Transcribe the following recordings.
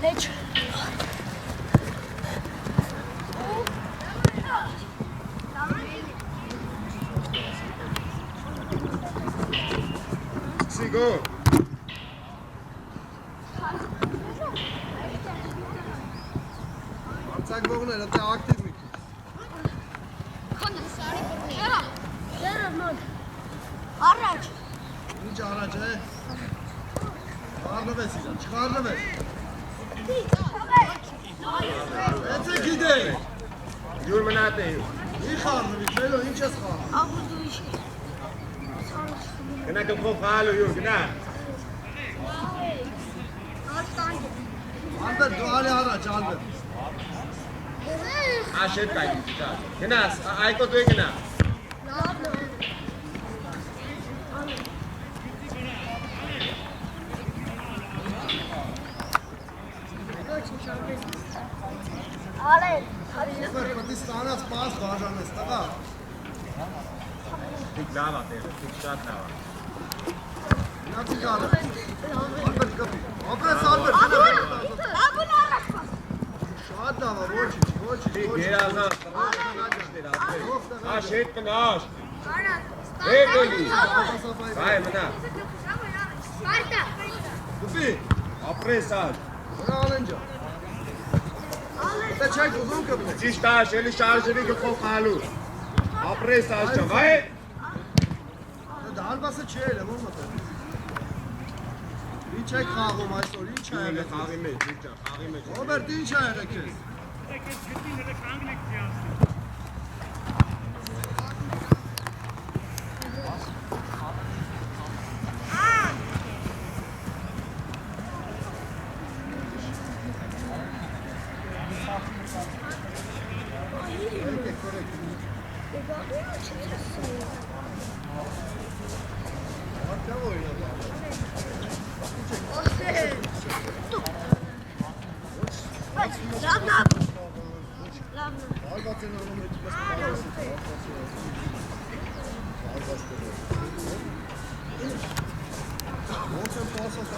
Leç. Go. Artsaq boğunar, hatta aktif mi? Araç. Hiç araç he. Çıkarını ver Sizan, çıkarını ver. Ete gideyim. Yürü mü ne değil? İyi karnı bir böyle, hiç az karnı. Abi bu iş. Kena kemkop halu yürü kena. Albert, duale araç, Albert. Aşet kaydı. Kena, ayko tuh kena. Ale. Albert, Pakistana spas bajan istaka. Tik dava te, tik shot dava. Nasıl kaldı? Albert kapı. Albert, Albert. Abi bu ne araç? Şuat da var, boş. Tik gerazan. Aşet kena. Araç. Hey goli. Vay mana. Sparta. Kupi. Apresal. Bunu alınca. Da çek uzun kapı. Cista, şeli şarjı kemkop halu. Apresal çamay. Dal bası çeyle olmadı. Bir çek kahve maçı, bir çay. Yürü kahvime, Victor, kahvime. Robert, din çay rekez.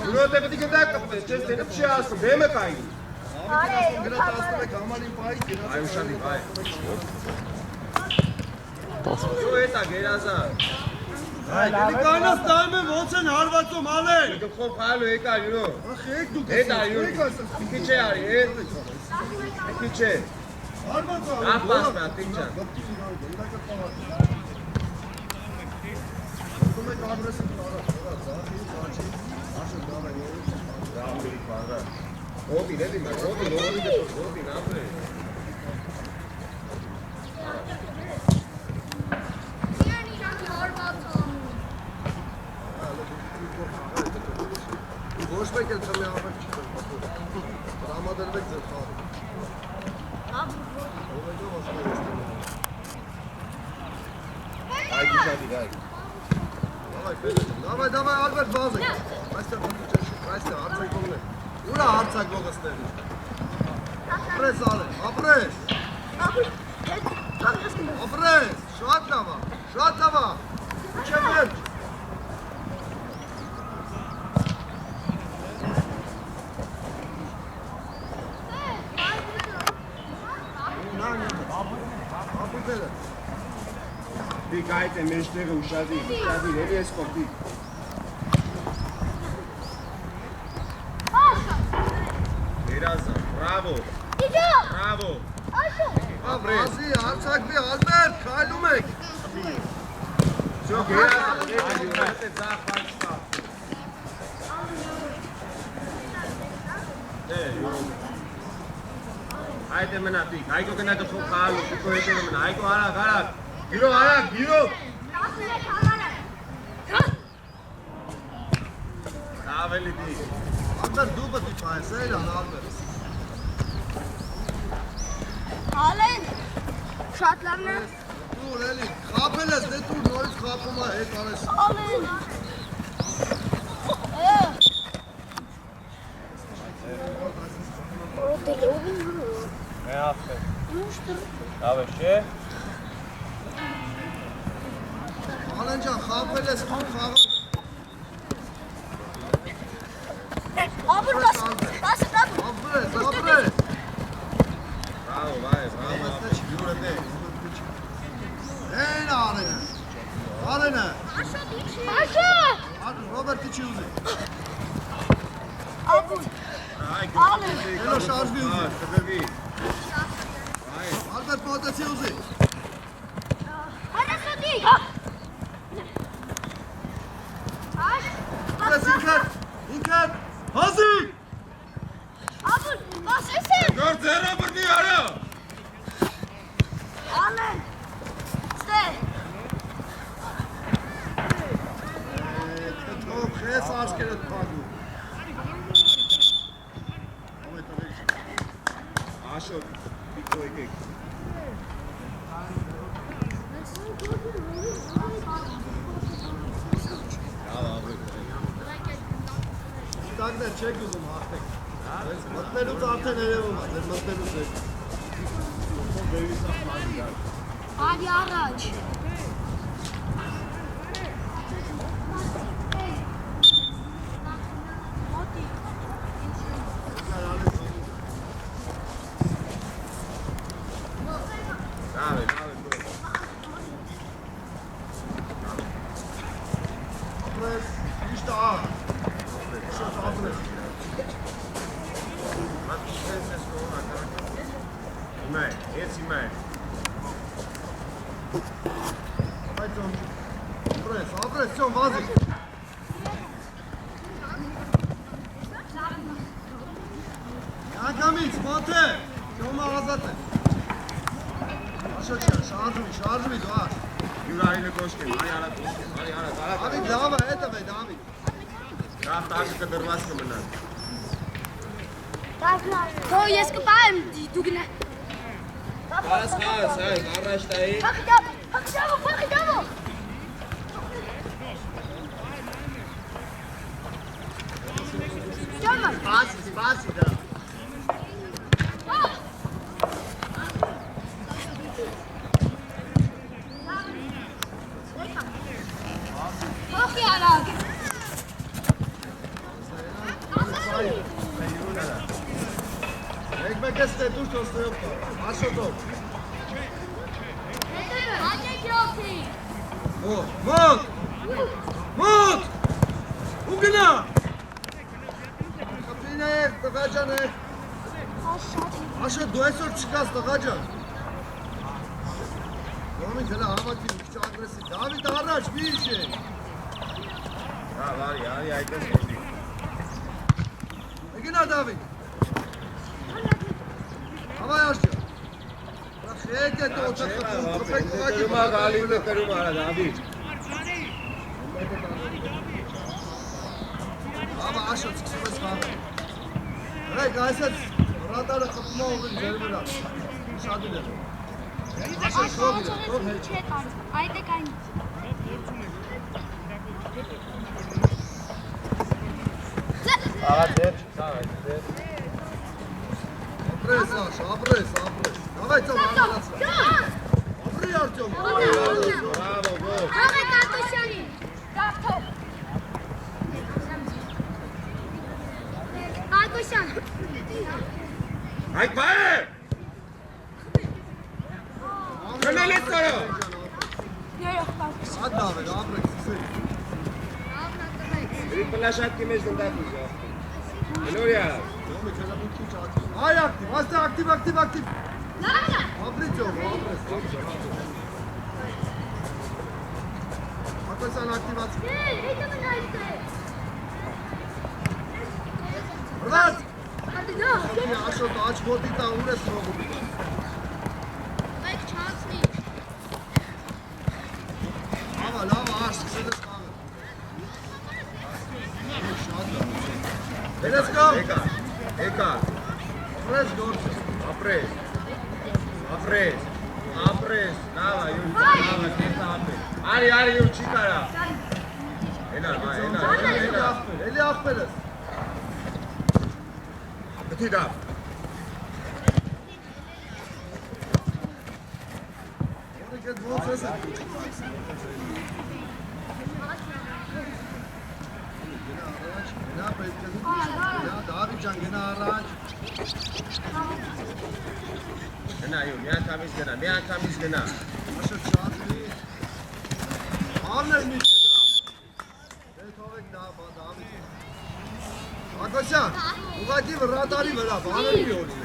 Bunu da bir gider kapı. Seni bir şey alsın. Değil mi kaydı? Ay uşadı, ay. Yo eta gerazan. Delikanlı daime olsun harbatım alın. Kemkop halu eka yürü. Xeyk du. Eta yürü. İki yari. İki. Harbatım. Apas ben tikcan. Gobi ne diyeyim ben? Gobi ne yapıyor? Boş bekle tabii abi. Ramadan bekle abi. Ay güzel değil. Давай, Albert, bazı. Başta bakacağız. Başta artsak olmuyor. Ura artsak olmasın dedi. Apres abi, apres. Apres, şu atlama. Mükemmel. Abi böyle. Bir gayet emeşleri uşadı. Nereye skopti? Gerazan, bravo. Bravo. Bazı artsak bir Albert, kaylumek. Çok gerazan. Hadi zaten Haydi menatik. Hayko kena to kalu. Iko ete mena. Hayko harak. Giro harak. Daveli di. Albert du batı pay, söyle Albert. Alın. Şartlarını. Dur Eli, kapeles ne dur, noyuz kapıma, hey kardeş. Alın. O deli olun mu? Ne yaptın? Muştur. Abi şey. Ջան, խաբել ես քո խաղը։ Ապուր բաս, ապուր։ Ապրես։ Bravo, vai, bravo. Յուրը Են Արենը։ Արենը։ Աշա։ Ռոբերտի չի ուզի։ Ապուր։ Έλο շարժվի ուզի։ Կդրվի։ Ալբերտ մոտեցի ուզի։ Հարասոդի։ Ապրես ինքդ։ Հազի։ Ապուր, բաս էսե։ Գոր ձեռը բռնի արա։ Ալեն։ Ստե։ Թող քես աշկերը թագու։ Աշո, պիտո եկեք։ Տակներ չեք ուզում հաղթեք։ Մտնելուց արդեն երևում է, ձեր մտնելուց եք։ Արի առաջ։ Bravo. Ապրես, իշտ աղ։ Շատ ապրես։ Հիմա, ես հիմա։ Բայց ապրես, ծոն վազի։ Անգամից, մոթե, ծոմը ազատ է։ Աշոտ չան, շարժվի, դու աշ։ Յուր արինը կոշկեն, արի արա կոշկեն, արի արա, Դավիթ, լավ է, հետև է, Դավիթ։ Կավ տակը կդրված կմնան։ Թող ես կպահեմ դու գնա։ Կարաս, առաջ տայի։ Փախիդավո։ Ջամա։ Սպասի դա։ Փոխի արագ։ Մեկ ես տետուր չոստեով կա, աշոտով։ Հաջեք յոքի։ Մոտ, ու գնա։ Խպին եք, տղա ջան եք։ Աշոտ, դու այսօր չկաս տղա ջան։ Դոմին դելա համակի մի քիչ ագրեսիվ, Դավիթ առաջ, մի ինչ է։ Արի, այդպես կոշկի։ Գնա Դավիթ։ Հավայ աշջա։ Խեք է տո օտակ խփեք ուղակի գալիլը կրում արա Դավիթ։ Աբա աշոտ սկսում ես խաղը։ Ռեկ այսեց ռադարը խփում է ուղին ձեր վրա։ Շատ ուր է։ Աշոտ շոկ իր, թող հեչ։ Այդ է կային։ Աղա դեր չկար այդպես։ Ապրես աշ, ապրես։ Давай ծով անալացրա։ Ապրի Արտյոմ։ Bravo, գոհ։ Թող է Տատոսյանի։ Դավթով։ Տատոսյան։ Այդ բայ։ Քնել ես կարո։ Երեք Տատոսյան։ Շատ լավ է, ապրեք, սկսեք։ Պլաշատկի մեջ դնդակ ուզա։ Գլորիա։ Դոմի քեզ մի քիչ ակտիվ։ Այ ակտիվ, աստե ակտիվ։ Լավնա։ Ապրի ծով, ապրես։ Ատոսյան ակտիվացի։ Հետո մնայց է։ Ռադ։ Արդյո։ Աշոտ աչ ոտի տա ուր ես ռողում։ Բայց չանցնի։ Լավ, աշ, սկսել ես խաղը։ Շատ լավ։ Երես կամ։ Եկա։ Ապրես գործը։ Ապրես, լավա, կետա ապրես։ Արի, յուր չի կարա։ Ենա։ Էլի աղբեր ես։ Գտի դա։ Ոնք ոնց ես։ Գնա պետք է գնա Դավիթ ջան գնա առաջ Գնա յո մի անգամից գնա Աշը չածնի Արներ միշտ դա Դե թողեք դա Դավիթ Ակոսյան ուղղակի ռադարի վրա բաների օրի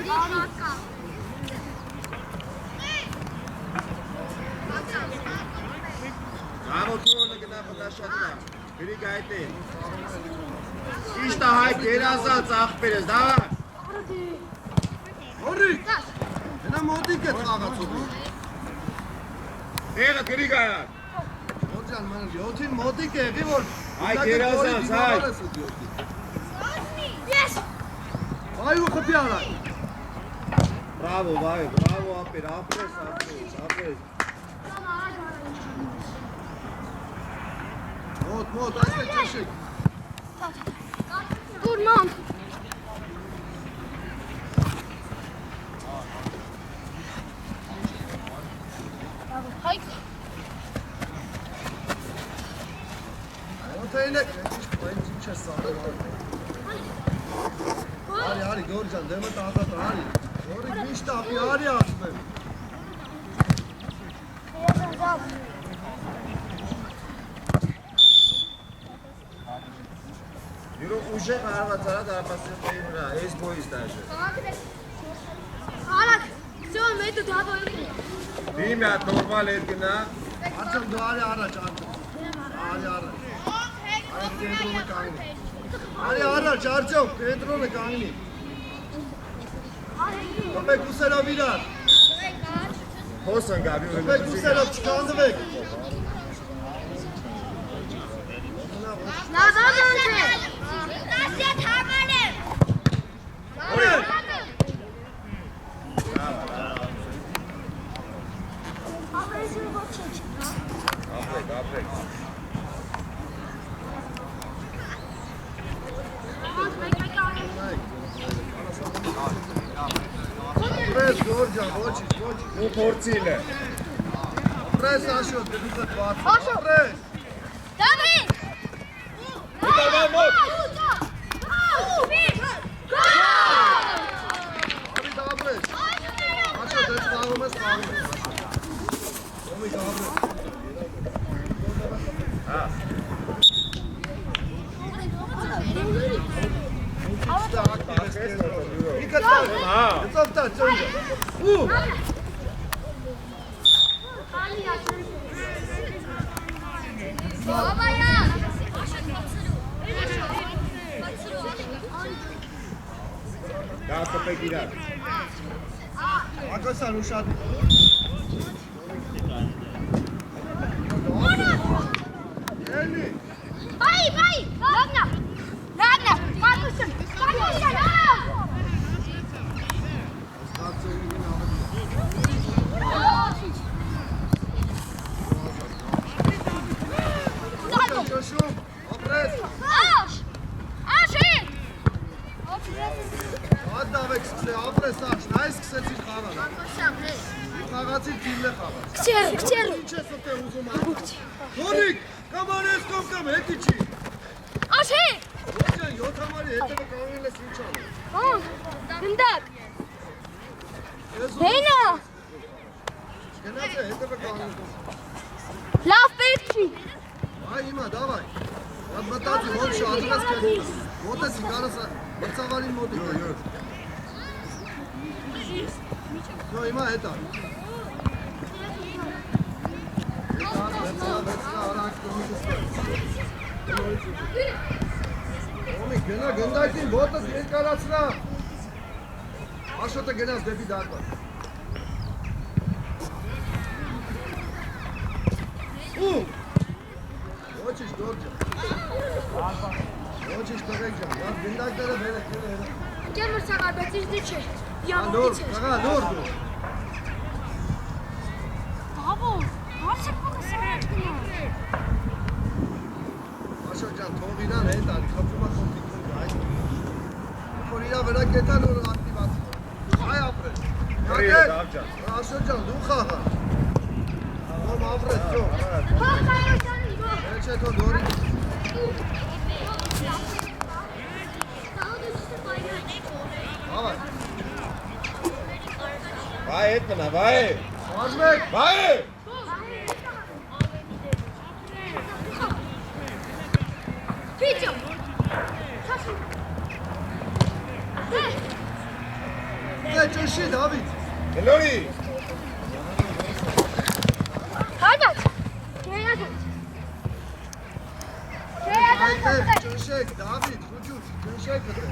Ամոթորը գնա բնաշատնա Գրի գայտին Իշտա հայ գերազած աղբեր ես դավա Հորի Գնա մոտիկ է խաղացողի Տեղը գրի գայար Ջան ման 7-ին մոտիկ է եղի որ Հայ գերազանց հայ Yes. Այ ու խփի արай Բրավո ապեր ապրես Մոտ այսպես ճաշեք Good mom. Hi. Մոտայինեք ինչ է սարել Արի գորջան դեմը տազատ արի Որի միշտ ապի արի ասում եմ Յուրո ուժեղ հարվածարա դարպասների վրա, այս բոյից դաժը Արակ, всё, մեդը դավոյ։ Դի մի հատ նորմալ էր գնա Արձեմ դու արի առաջ Արի առաջ Արի կենտրոնը կանգնի Արի առաջ Արձեմ կենտրոնը կանգնի Կպեք ուսերով իրար Հոս ընգավի Կպեք ուսերով չկանդվեք Նազան է։ Արի ապրեք Պրես գորջան, ոչիչ ու փորձիլ է Պրես աշոտ, դու կտ վարձ Աշոտ։ Պրես Դավիթ։ Դավիթ, մոտ։ Արի դաբրես Աշոտ, ես խաղում ես Ոմի դաբրես Իքա տար, գծով տար, ճոնջը Ու դա կպեք իրար Ակոսան ուշատ Ելնի Vai, Ragna, Markus'un, Շոշում, ապրես Հատ դավեք սկսե, ապրես աշ, նայ սկսեցի խաղան Խաղացի թիմն է խաղաց Քչեր, Ինչ ես ոտեղ ուզում ապուց Հորիկ, կամ անես կամ հետի չի Աշի, Ոչան, 7 համարի հետևը կանգնել ես ինչ անը հնդակ, Բենա, Գնաց է, հետևը կանգնել լավ պետք չի Այ հիմա, դավայ Հատ մտածի, ոնց շատում ես կետում Մոտեցի, կարս մրցավարին մոտիկ Նո, հիմա հետա Վեցնա, արանք կոմիկս Կոմիկ, գնա, գնդակին, ոտըս երկարացնա Աշոտը գնաց դեպի դարպա Ու Ոչիշ, դորջա Ոչիշ, տղեք ջան, լավ գնդակները վերեք, Կեր մրցաղար, բայց իր դի չէ, Նոր, յամոտից է տղա, նոր դու Բավո, հարց է պակս է գնա Աշոտ ջան, թող իրան հետ արի, խփում է կոմպիկներ այդ Որ իրա վրա կետան որ ակտիվացի Այ ապրես Աշոտ ջան, դու խաղա Ում ապրես, ջո Հա, կայրոսյանի, Քիչ հետո դորի։ Ավա։ Վայ, հետ մնա, վայ։ Շարժվեք։ Վայ։ Վիճո։ Դե ճշի Դավիթ։ Գլորի։ Հաջած։ Գերազանց։ Այդտեղ ճշեք Դավիթ, խուճուր, ճշեք դե։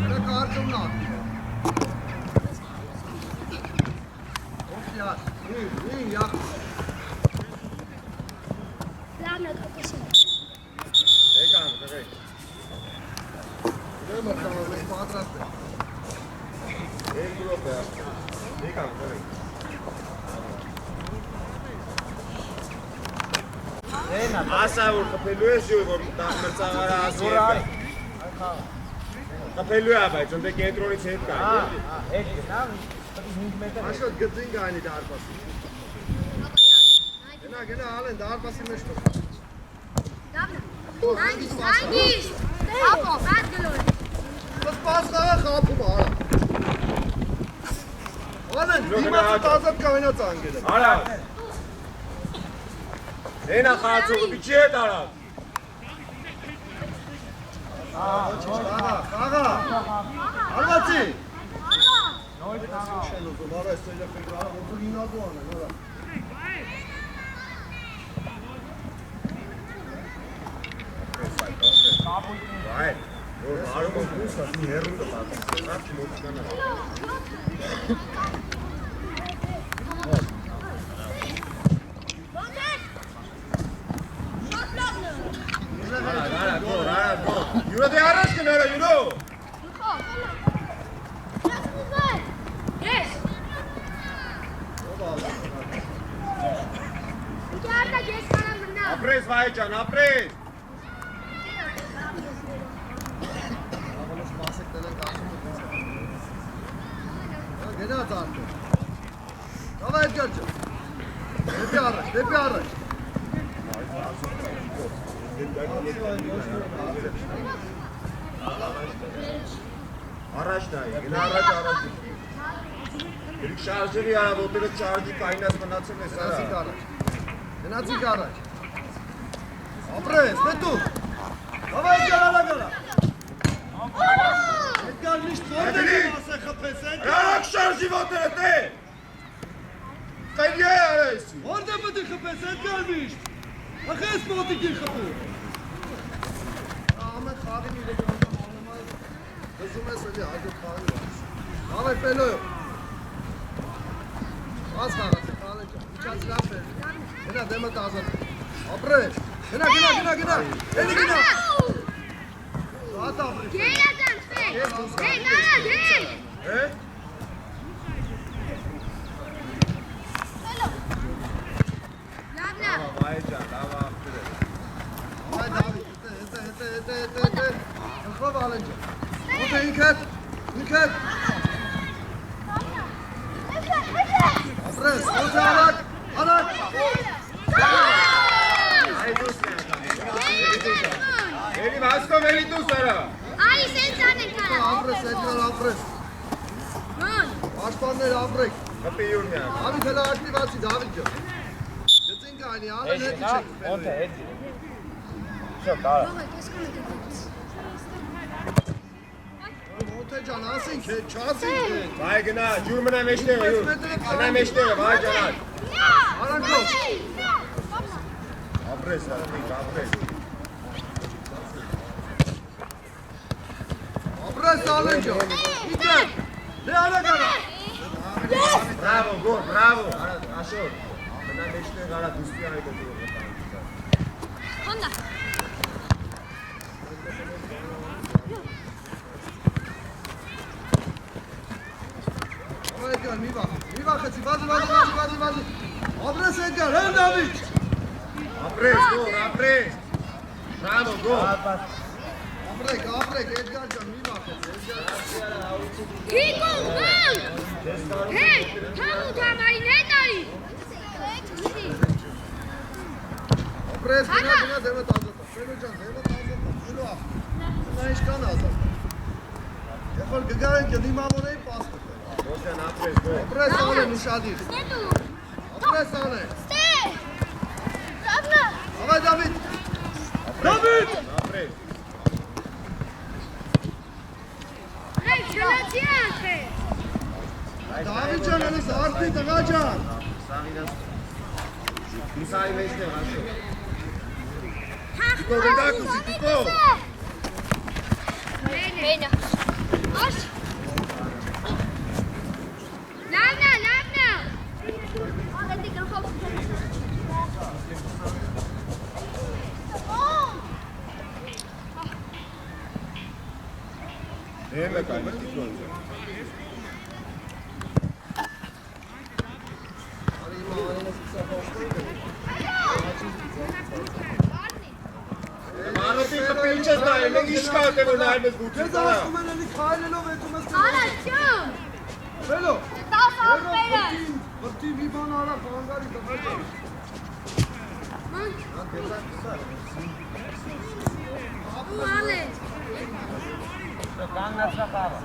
Դա կարգումն է։ Օքյար, նին, յախ։ Լավն է կապեսին։ Եկան, տղեկ։ Դե մտավ, մենք պատրաստ ենք։ Երկու րոպե։ Եկան, տղեկ։ Ասա որ խփելու ես յուր որ մրցավարը ասի խփելու է բայց ընդ կենտրոնից հետ կա Հետ գնա 5 մետր Աշոտ գծին գայնի դարպասի։ Գնա, ալեն դարպասի մեջ տող։ Հանգիստ։ Ապո, բաց գլոր։ Սպասնաղը խապում արա։ Ալեն, դիմացը տազատ կայնած անգել եմ։ Արա Էնա խաղացողը դիչի հետ արա Խաղա, արվացի։ Շեն ուզում, արա ես ծելը պեկր, արա ոնցու ինադու անեն, որա։ Վայ որ արում եմ բուս ասի հերուն կպատի Ռապ չմոտկանա Արա, գոր Յուրո դե առաջ կնորա, յուրո Ես։ Գարդա ես կանամ մնա։ Ապրես վայ ջան, ապրես Աղոնոց մասեք տենենք ասում եմ գնաց արդեն Դավա Էդգար ջան Դեպի առաջ Առաջ նայ, գնա առաջ Երիք շարժերի արավոտերը չարժի կայնած մնացել ես արա Գնացիք առաջ Ապրես, նետու Դավա Էդգար ալա գարա Էդգար միշտ որտեղ եմ ասե խպես Ռակ շարժի ոտերը տե Կայնի է արեսի Որտեղ մտի խպես Էդգար միշտ Ախ ես մոտիկ են խպում Ամեն խաղին իրեք Դզում ես էլի հաջոտ խաղին Հավե պելոյով Аз խաղացը խաղալեն ջան Իչած լավ է Գնա դեմը տազատ Ապրես Գնա Էլի գնա Հատ ապրես Գերազանց է։ Հե, նանա, դե։ Է? Լավն է։ Վայ ջան, լավ աղբյուր է Այ Դավիթ հետը Հխով ալեն ջան Ոտը ինքդ Ապրես ոտը արակ Այ դուսն է Էլի վասկով էլի դուս արա Այ սենց անենք արա։ Ապրես Էդգար ապրես Ման։ Պաշտպաններ ապրեք Հպի յուրն է Դավիթ հելա ակտիվացի Դավիթ ջան Գծին կայնի ալեն հետի չեք Օնտե հետ Շո կարա Ողը, ես կանեմ դեպից։ Ոտե ջան ասինք չասինք Վայ գնա, ջուր մնա մեջտեղը յուր Գնա մեջտեղը, վայ ջանալ Արանքով Ապրես, ապրես Ապրես ալեն ջան Իջան Դե արակ արա Բրավո, գոր, բրավո Աշոր Գնա մեջտեղը արա դուսպի այ գոտուրը Հոնდა։ Էդգար մի վախեցի վազի Ապրես Էդգար հեն Դավիթ Ապրես, գոր, ապրես Բրավո, գոր Ապրեք Էդգար ջան մի վախեցի Քիկոն, ման։ Հե, համու դամարին հետ արի։ Ապրես գնա դեմը տազատա։ Ֆելո ջան, դեմը տազատա։ Ֆելո ախ։ Նա ինչքան ազատ։ Երբ որ գգարեն կդիմավորեի պաստ։ Ոչան ապրես գո։ Ապրես անեն ուշադիր։ Ապրես անեն։ Ավայ Դավիթ։ Դավիթ։ Ապրես։ Դավիթ ջան, այնս արդի տղա ջան։ Սաղիրաս։ Իսայի մեջն է հաշո։ Տիկո գնդակուսի, տիկո։ Մենա։ Աշ։ Լավնա։ Աղետի գլխով։ Դեմ է կայմը տիկոն ջան։ Մանոպի կպիլ չես նայել, մենք ինչ կա թե որ նայում ես գուտի Քեզ տարա։ ասում են էլի քայլելով հետում ես։ Արաչում։ Ֆելո։ Տաս ապերը։ Վրտի մի բան արա, բանգարի տղա ջան։ Ու ալե։ Կանգնացա խաղը։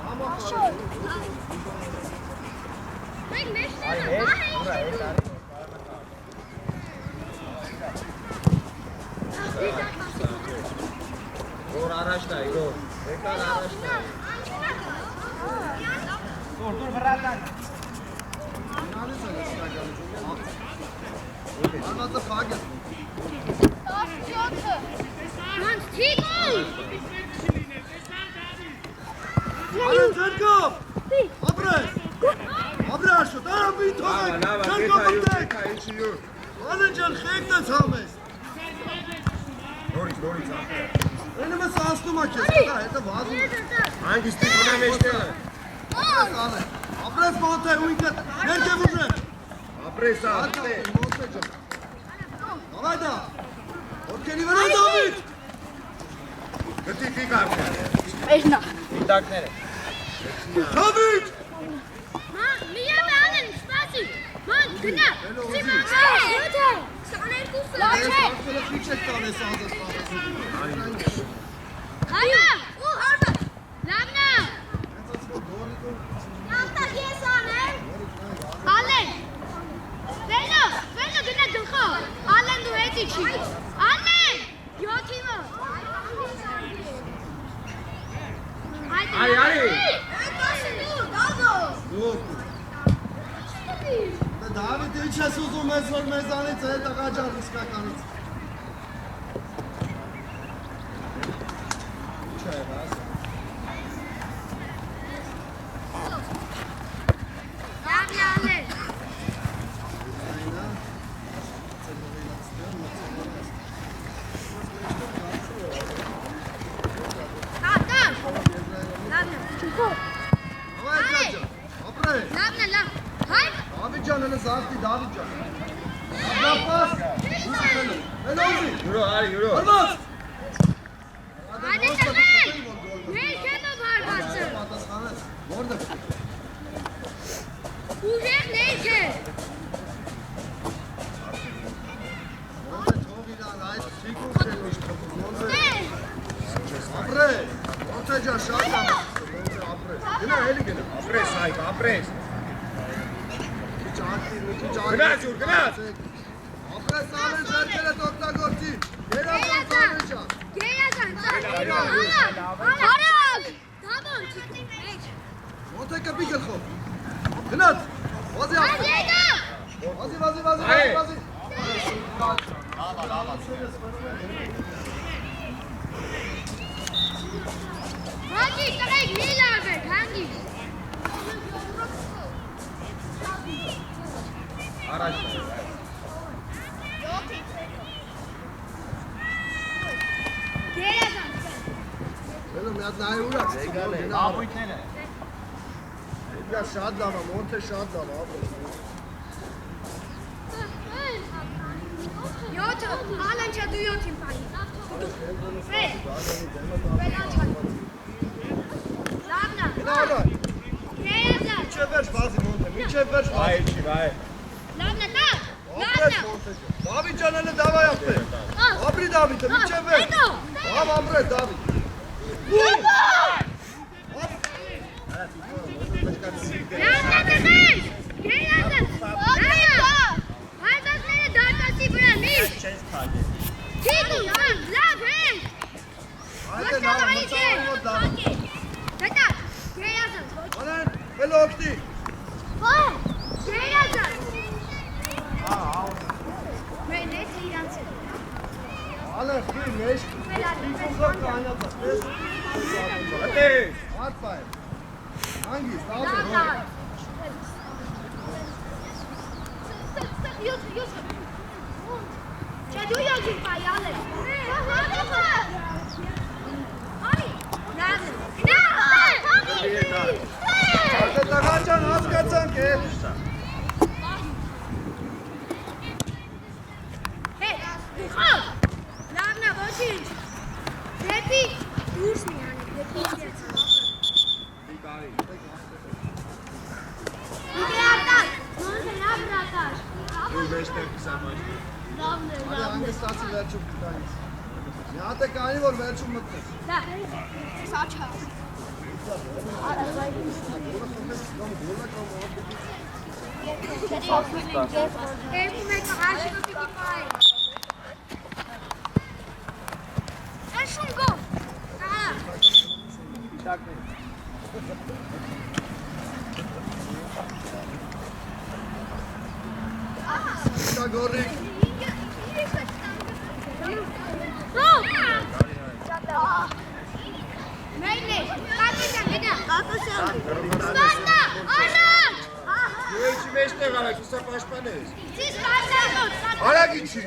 Մենք մեջն Որ առաջ նայ, որ։ Եկան առաջ նայ։ Դուր վրատան։ Անածը փակ է։ Մանց թիկոլ։ Անեն ձերկով։ Ապրես։ Ապրես շո, տարամի թողեք։ Լավա, Ձերկով գետա մտեք։ ինչի յուր։ Անեն ջան, խեգն ես համես։ Նորից ապրես։ Այնը մեզ ասնում ա քեզ, տղա, հետը վազում է։ Հանգիստի գնա մեջտեղը։ Ապրես մոնթե ու ինքդ ներքև ուժը։ Ապրես ապրե։ Մոնթե ջան։ Ավայ դա։ Ոտքերի վրա Դավիթ։ Գտի ֆիկ ապրե։ Էջնա։ Դիտակները։ Դավիթ։ Ման, միամ ալեն, սպասի։ Ման, գնա։ Սիմա։ Լավ չէ։ Ախտերը քիչ եք տալես ազատ պարես։ Հայա, ու հարբա։ Լավնա։ Ախտա ես անեմ։ Ալեն։ Վենո, գնա գլխով։ Ալեն դու հետի չի։ Ալեն, յոթիմը։ Արի։ Դավիթ ինչ ես ուզում ես որ մեզանից է տղա ջան իսկականից։ Չէ, բաս։ Լավնա։ Դավիթ ջան, հենց զարթի Դավիթ ջան։ Ապաս։ Հելոզի։ Յուրո, արի, յուրո։ Արված։ Ներքենով հարվածը։ Պատասխանես։ Որտե՞ղ։ Ուժեղ ներքե։ Ոնց թող իրան այդ ֆիգուր չեն միշտ թողում։ Ոնց ապրե։ Ոնց ջան շատ լավ։ Ոնց ապրե։ Գնա, էլի գնա։ Ապրես հայք, ապրես։ Գնաց յուր, գնաց։ Ապրես անեն ձերքերը օգտագործի։ Երազանց անեն ջան։ Արագ։ Դամոն չիտնի մեջ։ Ոնց է կպի գլխով։ Գնաց։ Վազի ապրե։ Այդեկա։ Վազի։ Հանգի, տղեկ մի լավ եք, հանգի։ Առաջ։ Գերազան։ Բելո մի հատ նայ ուրա։ Ամույթները։ Դա շատ լավ է, մոնթե շատ լավ է, ապրես։ Յոթը, ալանչա դու յոթին պայի։ Լավնա։ Գնա արա։ Գերազան։ Միջև վերջ վազի մոնթե, միջև վերջ վազի։ Այ չի, այ։ Լավնա, տա։ Ապրես մոնթե ջան։ Դավիթ ջան, հələ դավայ ապրե։ Ապրի Դավիթը, միջև է։ Հետո։ Համ ամրե Դավիթ։ Լավնատեղես։ Գերազս։ Հայտասները դարտասի վրա միշտ։ Չես քալի։ Թիկու, լավ հենց։ Այդը լավ, մտավորով Դավիթ։ Դետա, գերազս։ Անեն, վելոքտի։ Գերազս։ Մեն էս իրանց է։ Անեն, խի մեջ, իքուղով կանյատը, պես։ Ատե։ Հատ պայ։ Հանգիս, լավ է, հոր։ Չէ դու յոջին պայալ է։ Արդե տղաճան հասկացանք է։ Լավնա ոչինչ։ Դեպի դուրս մի հանի, դեպի իրենց։ Իդեալտար, ոնց է լավ ռատար։ Դու վեստեր կսամաշ։ Լավն է, Արի լավն է։ հանգստացի վերջում կտանից։ Մի հատ է կանի, որ վերջում մտնես։ Դա, սաչա։ Էվում եք հաշիվը պիտի պայի։ Էշում գո։ Ահա։ Դա գորիկ։ Մայլե, կատիսան գնա։ Կատիսան։ Ստանա, առաջ։ Դու ինչի մեջտեղ արա, կիսա պաշտպանես։ Ձիզ կատիսան։ Արագ ինչի։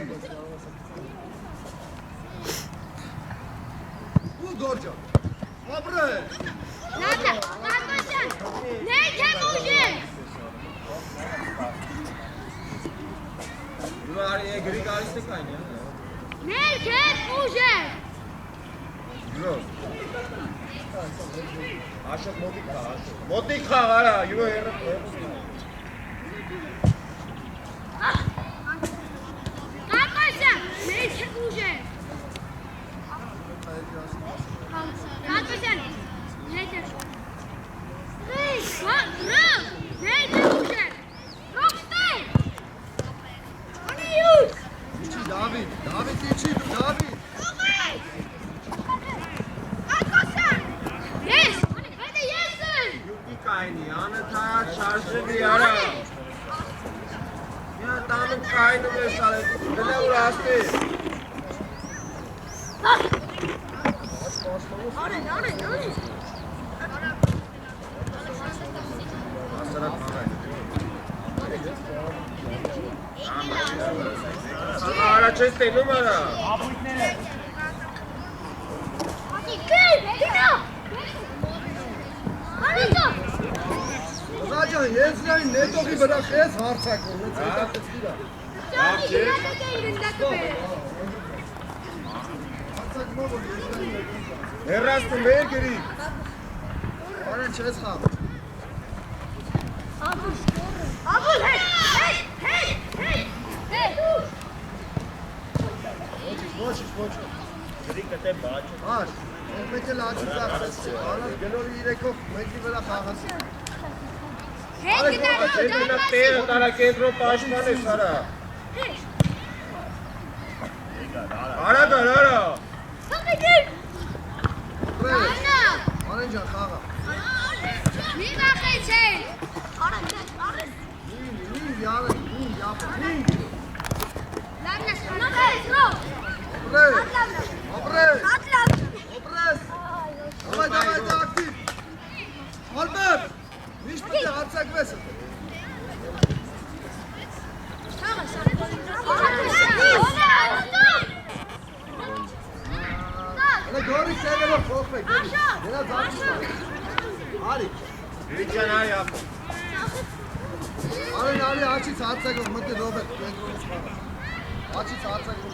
Ու գորջան։ Ապրե։ Լատա, կատիսան։ Նեյք եմ ուժեն։ Դու արի է գրի գալիս թե կային է։ Նեյք եմ ուժեն։ Յուրո։ Աշոտ մոտիկ խաղ, աշոտ։ Մոտիկ խաղ արա, յուրո հեռը։ Կատիսան, նեյք եմ ուժեն։ Կատիսան, նեյք եմ ուժեն։ Նեյք եմ ուժեն։ Ռոքստեր։ Անիյուտ։ Իչի Դավիթ, Դավիթ իչի, Դավիթ։ Ես, այդ է ես եմ։ Յուտի կայնի, անըթար շարժվի արա։ Մի հատ անում կայնում ես արը, գնա ուր ասպի։ Անեն։ Ասարատ մաղայն։ Արա չես տենում արա։ Տղաճան, ես նրան նետողի վրա խես հարցակում, նենց հետատեցվի դա։ Հարցակումա, որ ես նրան նետողի։ Հերաստում մեր գրի։ Արեն չես խաղ։ Աբուլ, հետ։ Ոչինչ։ Գրի կտե բաչ։ Ար, ես մեկ էլ աչի ծախպես, անած գնորի իրեքով մեկի վրա խաղասի։ Հետ գնալու Չեն գնա տեղը տարա կենտրոն պաշտպանես արա։ Արա գար արա։ Ապրե, Արեն ջան խաղա։ Մի վախեցեք։ Նին յարը, նին յապը։ Լավնա, նոքես, ռոք։ Ապրե, ապրես։ Давай, ակտիվ։ Ալբերտ, միշտ պետք է հարցակվես։ Elə գորի սեղելով խոխվեք։ Դրա ձախից։ Արի։ Վիճան արի ապ։ Արի աչից հարցակով մտի Ռոբերտ կենտրոնից խաղա։ Աչից հարցակով։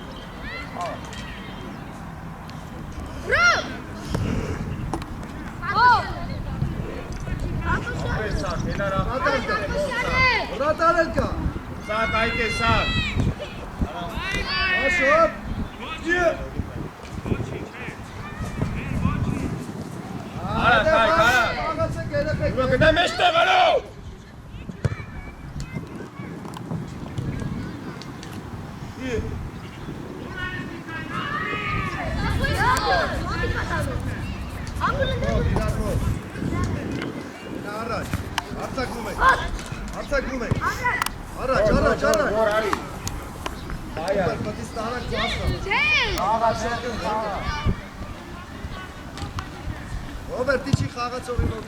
Ապրես սա, հենարա։ Հրատարել կա։ Սա կայք է սա։ Աշոտ։ Ուրը գնա մեջտեղ արո։ Առաջ, արձակվում եք, արձակվում եք, առաջ, Որ արի։ Այա։ պետք է ստանաք ծասը, Ռոբերտ իչի խաղացողի մոտ,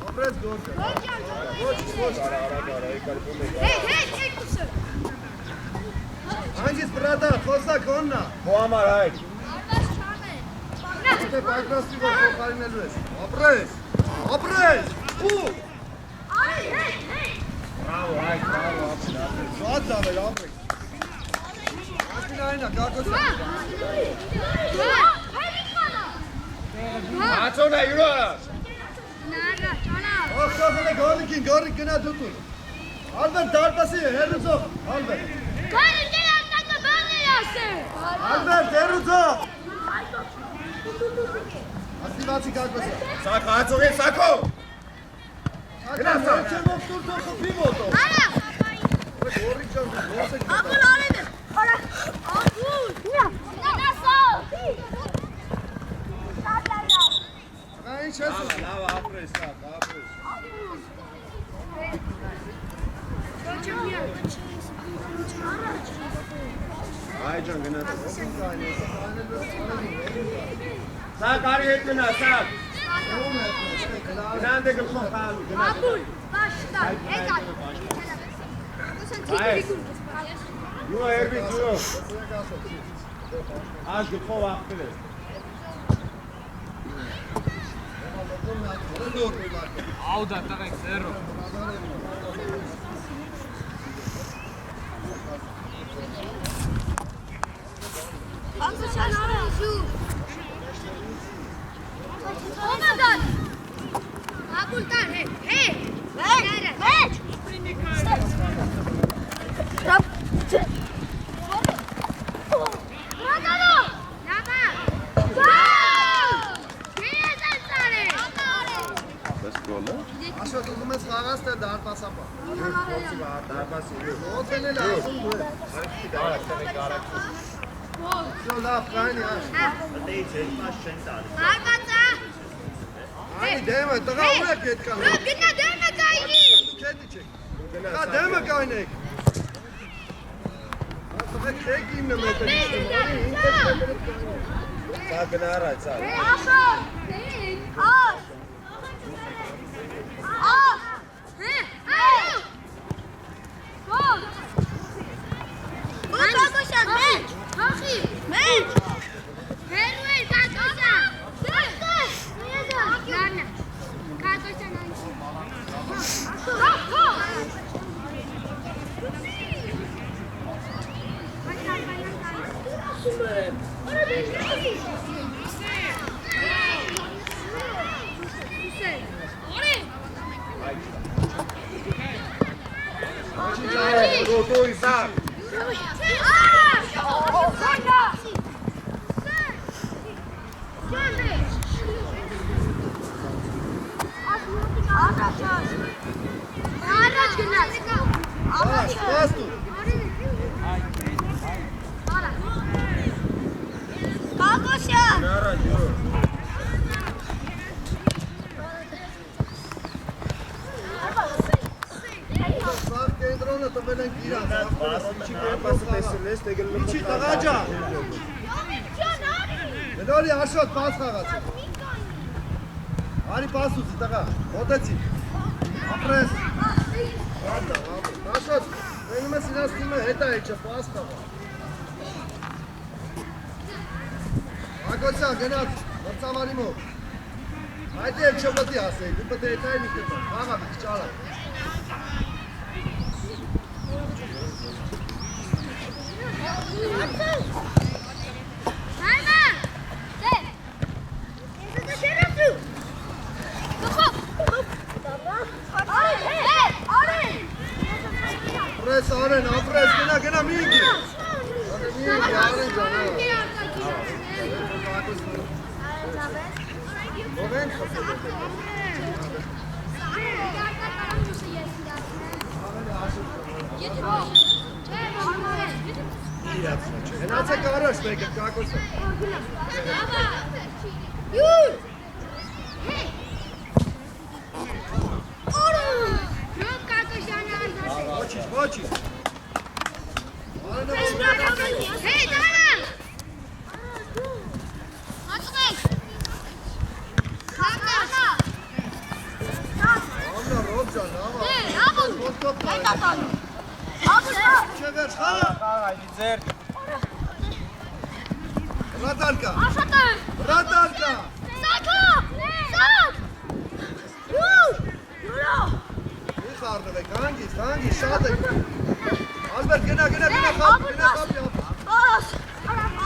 Ռոբերտ գորգը, ոչ, Արա, եկարկում եք։ Անջիս բրատա, խոսա կոննա, Քո համար այլ։ Դե պայքրաստի որ փոխարինելու ես, ապրես, ու, Բրավո, այ, բրավո, շատ ծավեր, ապրեք, ասին այնա, կարկոսը, Ացոնա յուրո արա։ ոխտախել է գորիկին, գորիկ գնա դուտուն, Ալբերտ դարտասի հերուծող, Ալբերտ, հերուծող, ասի բացի կարկոսը, Սակ ացող է սակո։ Գնա սա, չեմ ովտուր թող խփի մոտով, գորիկ ճան, ոնց եք Ինչ ես ուզում, Լավ ապրես, սակ, ապրես։ Այ ջան գնա։ Սակ արի հետ գնա, սակ։ Գնան դե գլխով խաղալու, գնա։ Յուրո երբի ջուրո։ Աշ գլխով աղբել է։ Auda, տղեկ, զերո։ Աշոտ ուզում ես խաղաս թե դարպասապա, Դարպասի։ ոնց են էլ ասում դու ես, շո լավ կայնի աշ, Անի դեմը, տղա ուր եք ետ կան, դուք հետի չեք, տղա դեմը կայնեք, ասվեք եք իմը մետր իշտում, անի ինք եք մետր եք կայնեք, Սակ գնա առաջ, սակ։ Գոտոյ սակ։ աշ, պաստու, Գնա առաջ, յուրո։ սաղ կենտրոնը տվել ենք իրան, Դարպասը տեսել ես, թե գլխով։ Ինչի տղա ջան, Գնորի աշոտ պաս խաղացի, Արի պաս ուծի տղա, հոտեցի, ապրես, աշոտ, մենում ես իրաց թիմը հետա էջը պաս խաղա, Ակոցյան գնաց, մրցավարի մոտ, այդ էլ չպտի ասեի, դու պտի հետա էլի կտա, խաղա բիք չալա, ապրես արեն, ապրես, գնա մի ինքի, արեն իրացնա չէ։ Հենացեք առաջ մեկը կակոսը։ Յուր։ Հե։ Օրո։ Նո կակոշյանը ազատ։ Ոչինչ, ոչինչ։ Հե, դարա։ Հացնեք։ Հակա։ Ամնա Ռոբջան, աղա։ Հե, աղա։ Այդ ատալու։ Աղա։ Չէ վերջ, խաղա։ Այդի ձեր Ռադալկա։ Աշատար։ Ռադալկա։ Սակա։ Սակ։ Յուր։ Յուրա։ Մի խառնվեք, հանգիստ, շատ եք։ Ալբերտ, գնա, խապ, գնա, խապ։ Աս,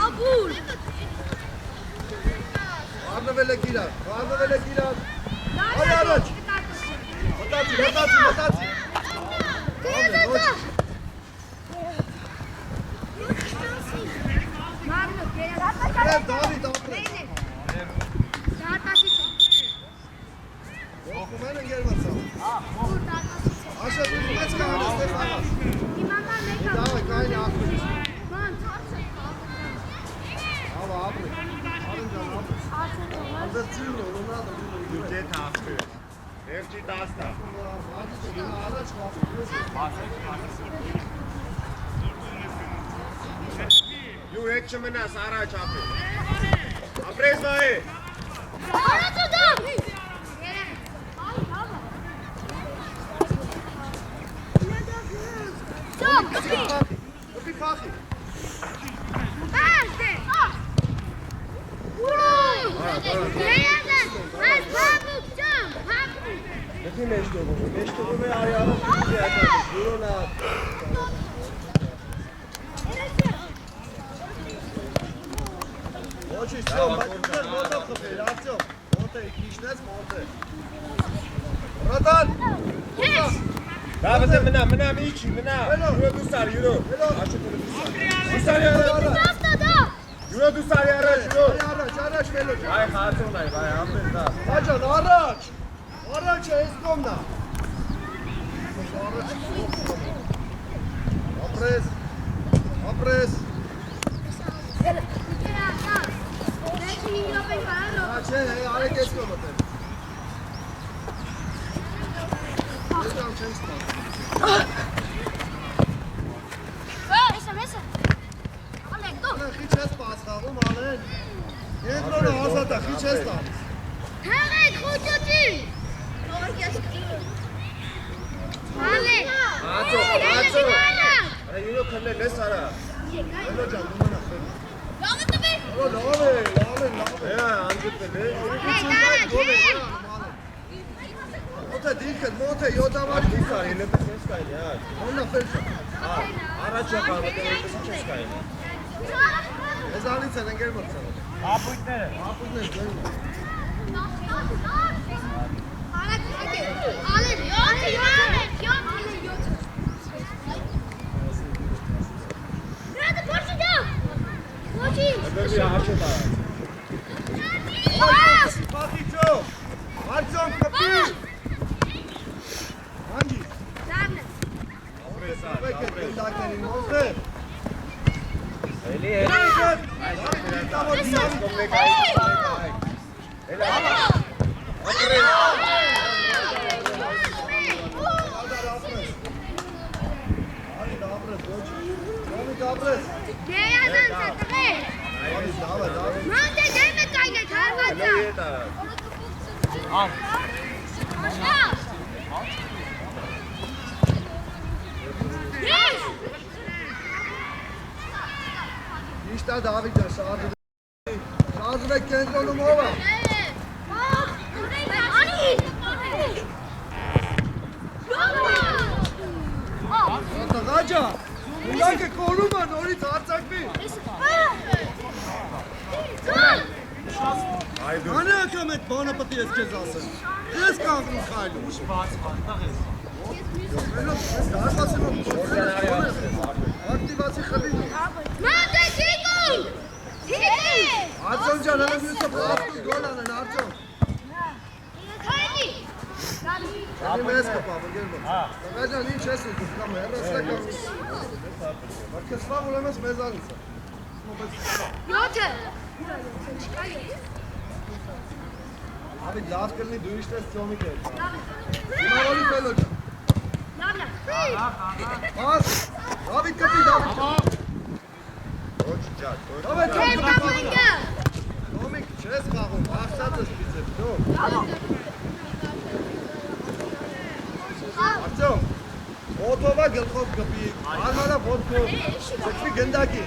ագուր։ Խառնվել եք իրար։ Այ առաջ։ Մտացի։ Բամն, ոչ։ Դավիթ, ապրես։ Ողում են գերվացավ։ Աշա, դու մեծ կանես, դե խաղաս։ Դավը, կային ապրես։ Աղա, ապրես։ Արնջան, ապրես։ Ալբերտ ջիրն է, Ռոնալդո, Դուքե թափը։ Վերջի 10-ը։ առաջ խաղաս։ Դու հետ չմնաս առաջ ապրես։ Ապրես նայ։ Կպի փախի։ Դեպի մեջ տողում է արյանը պիտի ակատի, դուրոնա։ Ոչի, սյոմ, բայց մոտով խպել, արդյոք, մոտը, իքիշնես մոտը։ Ռադալ, Դավը մնա, մի իչի, յուրո դուսար, յուրո։ Դուսարի առաջ, առաջ վելոջ։ Այ խացում նայ, բայ ամեն դա։ Հաջան, առաջ է, ես կոմնա։ Ապրես։ Չէ, արեք ես կոմըտ եմ։ Ես կամ չեմ ստան։ Խիչ ես պասխաղում, ալեն։ Ենտրոնը ազատ է, խիչ ես տանից։ Հեղեք, խուճուճի։ Ացո։ Յուրո քնել ես արա։ Վելոջան, դու մնա խել։ Լավ է տվի։ Լավ է։ Հա, անջուտել է։ Մոտ է դիրքդ, մոտ է, 7 ամար Դուսար, ելեպս ես կայնի, հա։ Մոննա ֆելշա։ Առաջ եղավ, ելեպս չես կայնի։ Ես անից են ընգեր մրցան։ ապույտները Ապույտներ ձերում։ Դեպի հաշը դա։ Պախիչո, Արձոն կպի։ Հանգի։ Ապրես, Վեք է ապրես։ դակներին մոտ է։ Էլի է։ Ապրես։ Իշտա Դավիթը շարժվեք կենտրոնում ով է։ Տղաջա, ունակը կորում է նորից հարցակվի։ Անը ակամ էտ բանը պտի ես կեզ ասեմ։ Ես կանգնում խայլում։ Ակտիվացի խլին։ Արձոն ջան, հենց մյուսը պլատում գոլ անեն, Արձոն։ Անի մեզ կպավ, գերբա։ Տղաջան ինչ ես ուտում, կամ հեռասրա կամ։ Վարկեսվաղ ուրեմս մեզանից է։ Յոթը։ Abi laf kılını duyuşta stomik et. Bunları böyle hocam. Bas. David kapıyı David. Ոչ ջաջ, ոչ։ David Hey, kapıyı. Balinga. Stomik չես խաղում, ախսած ես պիծը, դո։ Արտյոմ, օտովա գլխով կպի, արմանա ոտքով, ծկվի գնդակի։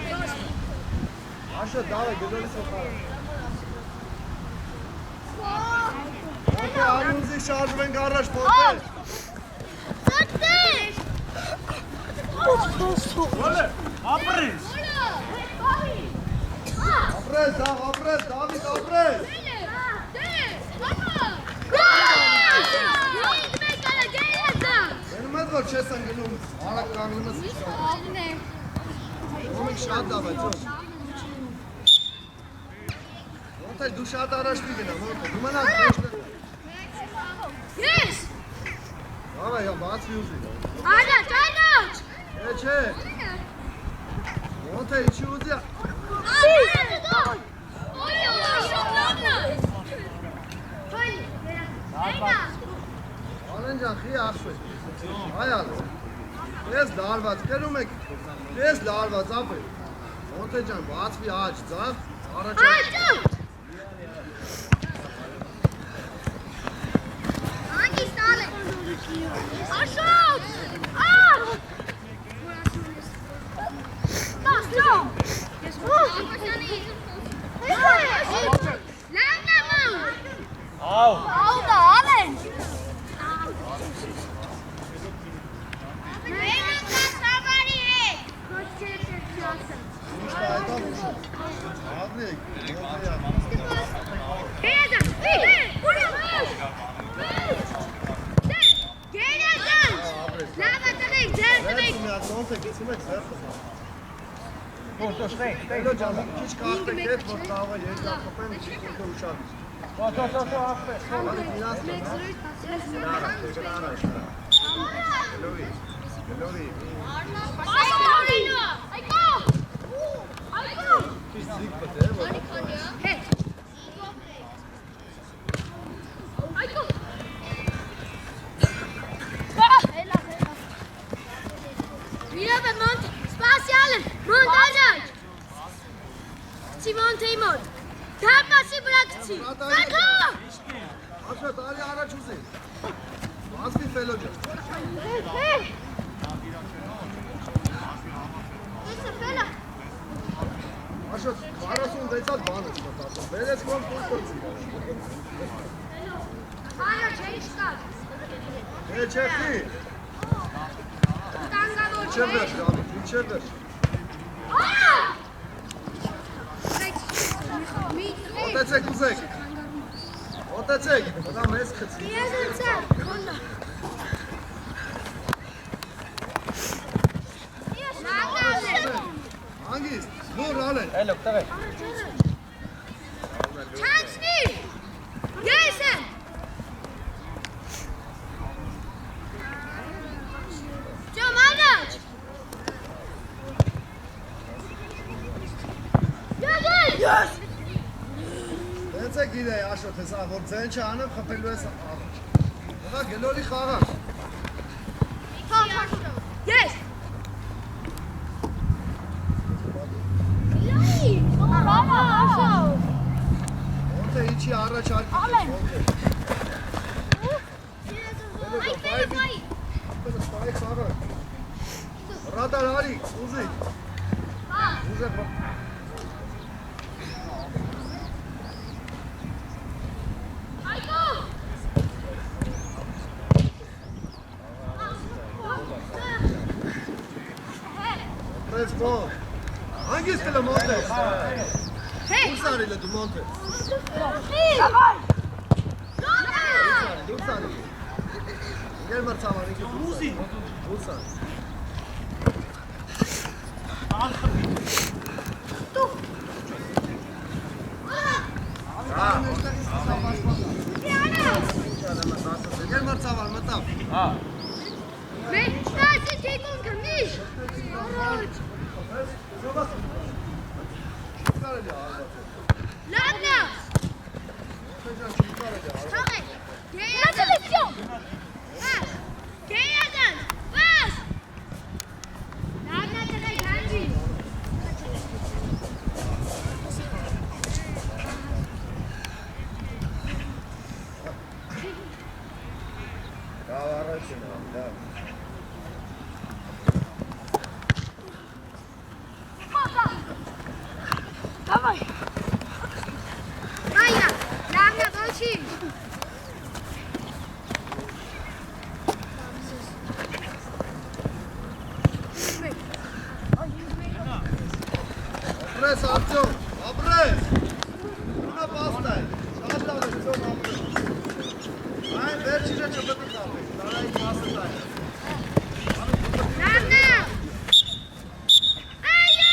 Աշը դավը գդորի սոխարը։ Ոտե արյունզի շարժում ենք առաջ ոտե։ Սակտես։ Ապրես։ Ապրես, Դավիթ, ապրես։ Գնում ես, որ չես ընգնում, արակ կանգնում ես իշխան։ Ոմիկ շատ դավ է, ծոս։ Ոնց է, դու շատ առաջ մի գնամ, ոնց է, դու մնաք բեշտը։ Yes! Դավ է, բացվի ուզի։ Առաջ! Չէ։ Ոնց է, ինչի ուզի։ Անեն ջան, խի ախշվեց։ Այալ, ես լարված, կերում եք, ես լարված, ապը։ Ոնց է ջան, բացվի աջ, ծավ, առաջ։ Ashot! Έλο ջան, քիչ կախտեք հետ, որ տավը երկար խփեն, ինքը ուշադիր։ ապրես։ Արի իրաց Գելովի։ Քիչ զիգ պետք է, որ Simon Teymur, դարպասի վրա կցի, սակա! Աշոտ, արի առաջ ուզի, ասվի ֆելո ջան։ Եսը ֆելա։ Աշոտ, 46-ատ բան ես մտածում, վերեց կոմ կործի։ Հանա չէ իշկալ։ Չէ, խի, Տանգավոր չէ վերջ, Դավիթ, չէ վերջ։ Ոտեցեք ուզեք, ոտեցեք, դա մեզ խծի։ Հանգիստ, նոր ալեն։ Էլոք, տղեկ։ Չանցնի, ես եմ։ Ճոմ առաջ։ Ես։ Դեցեք իրեի աշոտ հեսա, որ ձեն չանեմ խպելու ես առաջ։ Դղա գելորի խաղար։ Ես։ Ոնց է իչի առաջ արկի։ Սպայի խաղար։ Ռադար արի, ուզի։ Ուզեք։ Let's go. Hangisi le Montes? Dursari le du Montes. Dursari. Gel Martava, iki Dursari. Dursari. Gel Martava, Martava. Spasi, Tekon, Kamish. Ladna. Tamam. Gel. Gel. Bas. Ladna sana geldi. Լավ առաջին ա, լավ։ Давай. Майя, Ладна, молчи. Ապրես, Արտյոմ, ապրես։ Ունա պաստայ, շատ լավ ես, ծոմ ապրես։ Այն վերջինը չպտիկ ապրես, տարային մասը տայ։ Ладна. Այո։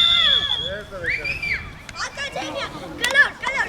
Երբ է վեկարը։ Академия. Колор. Колор.